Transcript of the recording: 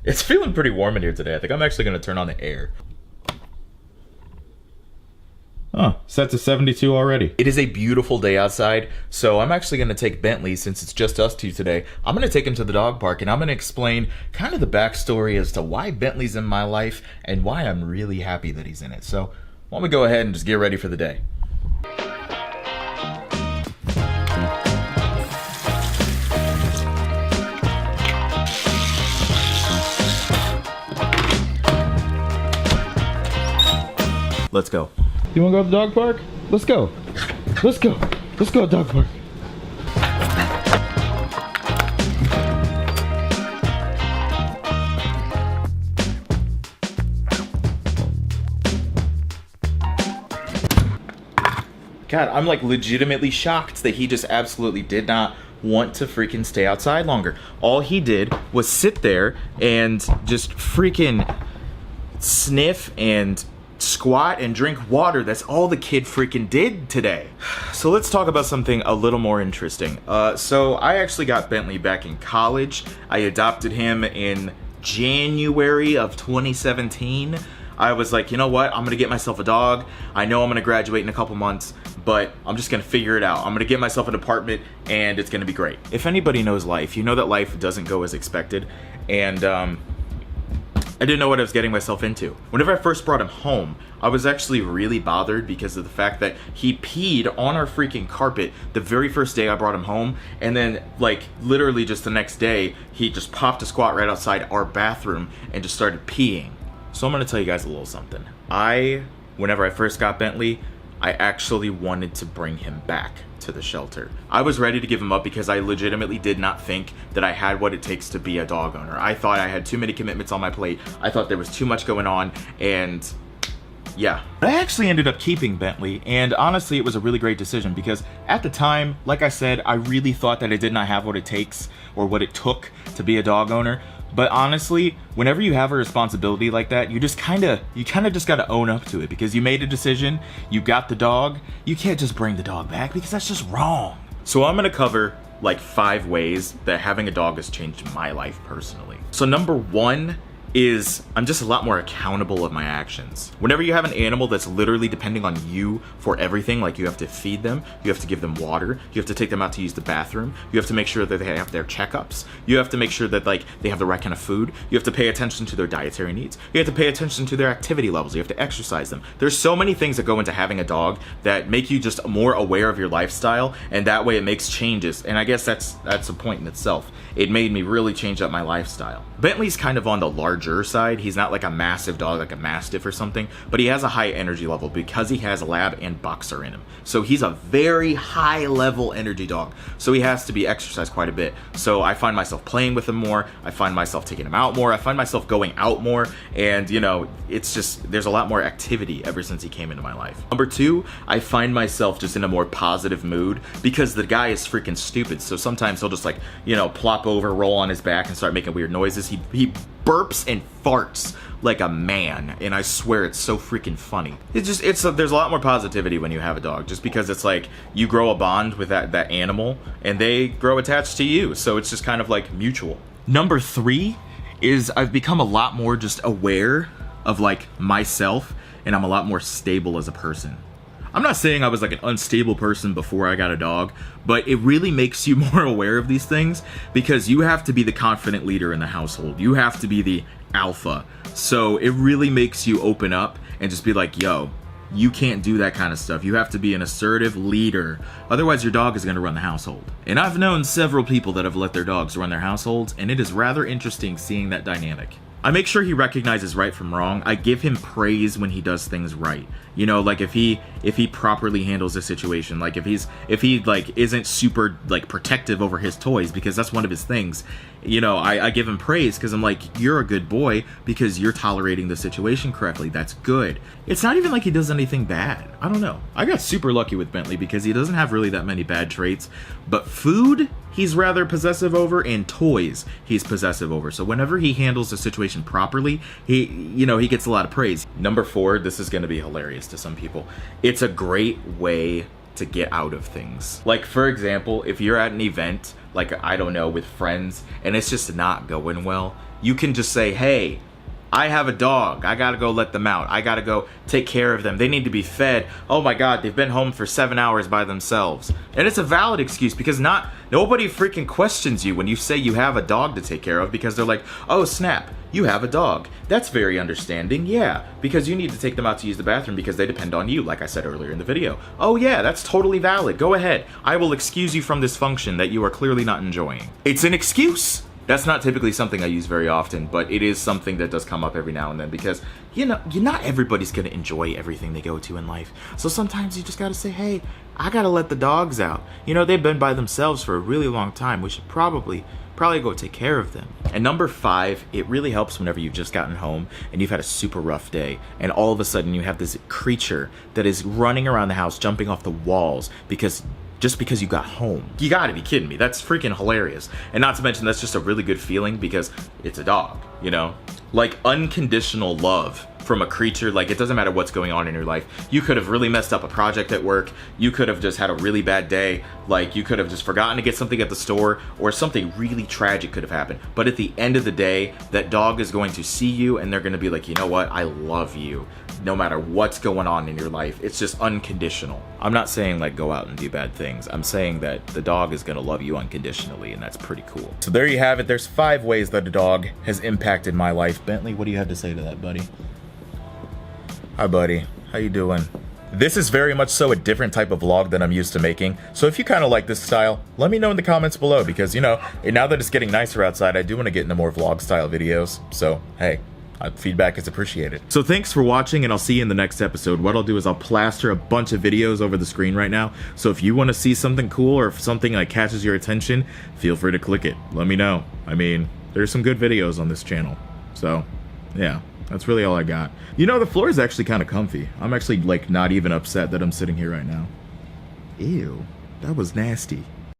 It's feeling pretty warm in here today. I think I'm actually going to turn on the air. Oh, set to 72 already. It is a beautiful day outside, so I'm actually going to take Bentley, since it's just us two today. I'm going to take him to the dog park, and I'm going to explain kind of the backstory as to why Bentley's in my life and why I'm really happy that he's in it. So why don't we go ahead and just get ready for the day. Let's go. You wanna go to the dog park? Let's go. Let's go. Let's go to the dog park. God, I'm like legitimately shocked that he just absolutely did not want to freaking stay outside longer. All he did was sit there and just freaking sniff and squat and drink water. That's all the kid freaking did today. So let's talk about something a little more interesting. So I actually got Bentley back in college. I adopted him in January of 2017. I was like, you know what? I'm gonna get myself a dog. I know I'm gonna graduate in a couple months, but I'm just gonna figure it out. I'm gonna get myself an apartment and it's gonna be great. If anybody knows life, you know that life doesn't go as expected. And I didn't know what I was getting myself into. Whenever I first brought him home, I was actually really bothered because of the fact that he peed on our freaking carpet the very first day I brought him home, and then like literally just the next day, he just popped a squat right outside our bathroom and just started peeing. So I'm gonna tell you guys a little something. Whenever I first got Bentley, I actually wanted to bring him back to the shelter. I was ready to give him up because I legitimately did not think that I had what it takes to be a dog owner. I thought I had too many commitments on my plate. I thought there was too much going on, and yeah. But I actually ended up keeping Bentley, and honestly it was a really great decision because at the time, like I said, I really thought that I did not have what it takes or what it took to be a dog owner. But honestly, whenever you have a responsibility like that, you kind of just gotta own up to it because you made a decision, you got the dog, you can't just bring the dog back because that's just wrong. So I'm gonna cover like 5 ways that having a dog has changed my life personally. So number 1 is I'm just a lot more accountable of my actions. Whenever you have an animal that's literally depending on you for everything, like you have to feed them, you have to give them water, you have to take them out to use the bathroom, you have to make sure that they have their checkups, you have to make sure that like they have the right kind of food, you have to pay attention to their dietary needs, you have to pay attention to their activity levels, you have to exercise them. There's so many things that go into having a dog that make you just more aware of your lifestyle, and that way it makes changes. And I guess that's a point in itself. It made me really change up my lifestyle. Bentley's kind of on the larger side. He's not like a massive dog like a Mastiff or something, but he has a high energy level because he has a lab and boxer in him. So he's a very high level energy dog. So he has to be exercised quite a bit. So I find myself playing with him more. I find myself taking him out more. I find myself going out more. And you know, it's just, there's a lot more activity ever since he came into my life. Number 2, I find myself just in a more positive mood because the guy is freaking stupid. So sometimes he'll just like, you know, plop over, roll on his back and start making weird noises. He burps and farts like a man, and I swear it's so freaking funny. There's a lot more positivity when you have a dog, just because it's like you grow a bond with that animal and they grow attached to you, so it's just kind of like mutual. Number 3 is I've become a lot more just aware of like myself, and I'm a lot more stable as a person. I'm not saying I was like an unstable person before I got a dog, but it really makes you more aware of these things because you have to be the confident leader in the household. You have to be the alpha. So it really makes you open up and just be like, yo, you can't do that kind of stuff. You have to be an assertive leader. Otherwise, your dog is going to run the household. And I've known several people that have let their dogs run their households, and it is rather interesting seeing that dynamic. I make sure he recognizes right from wrong. I give him praise when he does things right. You know, like if he properly handles a situation, like if he like isn't super like protective over his toys because that's one of his things. You know, I give him praise because I'm like, you're a good boy because you're tolerating the situation correctly. That's good. It's not even like he does anything bad. I don't know. I got super lucky with Bentley because he doesn't have really that many bad traits, but food he's rather possessive over, and toys he's possessive over. So whenever he handles the situation properly, he gets a lot of praise. Number 4, this is going to be hilarious to some people. It's a great way to get out of things. Like, for example, if you're at an event, like, I don't know, with friends, and it's just not going well, you can just say, hey, I have a dog. I gotta go let them out. I gotta go take care of them. They need to be fed. Oh my God, they've been home for 7 hours by themselves. And it's a valid excuse because nobody freaking questions you when you say you have a dog to take care of, because they're like, oh snap, you have a dog. That's very understanding, yeah, because you need to take them out to use the bathroom because they depend on you, like I said earlier in the video. Oh yeah, that's totally valid. Go ahead. I will excuse you from this function that you are clearly not enjoying. It's an excuse. That's not typically something I use very often, but it is something that does come up every now and then because, you know, not everybody's going to enjoy everything they go to in life. So sometimes you just got to say, hey, I got to let the dogs out. You know, they've been by themselves for a really long time. We should probably go take care of them. And number 5, it really helps whenever you've just gotten home and you've had a super rough day and all of a sudden you have this creature that is running around the house, jumping off the walls just because you got home. You gotta be kidding me. That's freaking hilarious. And not to mention, that's just a really good feeling because it's a dog, you know? Like, unconditional love from a creature. Like, it doesn't matter what's going on in your life. You could have really messed up a project at work. You could have just had a really bad day. Like, you could have just forgotten to get something at the store, or something really tragic could have happened. But at the end of the day, that dog is going to see you and they're gonna be like, you know what? I love you. No matter what's going on in your life. It's just unconditional. I'm not saying like go out and do bad things. I'm saying that the dog is gonna love you unconditionally, and that's pretty cool. So there you have it. There's 5 ways that a dog has impacted my life. Bentley, what do you have to say to that, buddy? Hi, buddy. How you doing? This is very much so a different type of vlog than I'm used to making. So if you kind of like this style, let me know in the comments below because, you know, now that it's getting nicer outside, I do want to get into more vlog style videos. So, hey. Feedback is appreciated. So thanks for watching, and I'll see you in the next episode. What I'll do is I'll plaster a bunch of videos over the screen right now. So if you want to see something cool or if something like catches your attention, feel free to click it. Let me know. I mean, there's some good videos on this channel. So, yeah, that's really all I got. You know, the floor is actually kind of comfy. I'm actually, like, not even upset that I'm sitting here right now. Ew, that was nasty.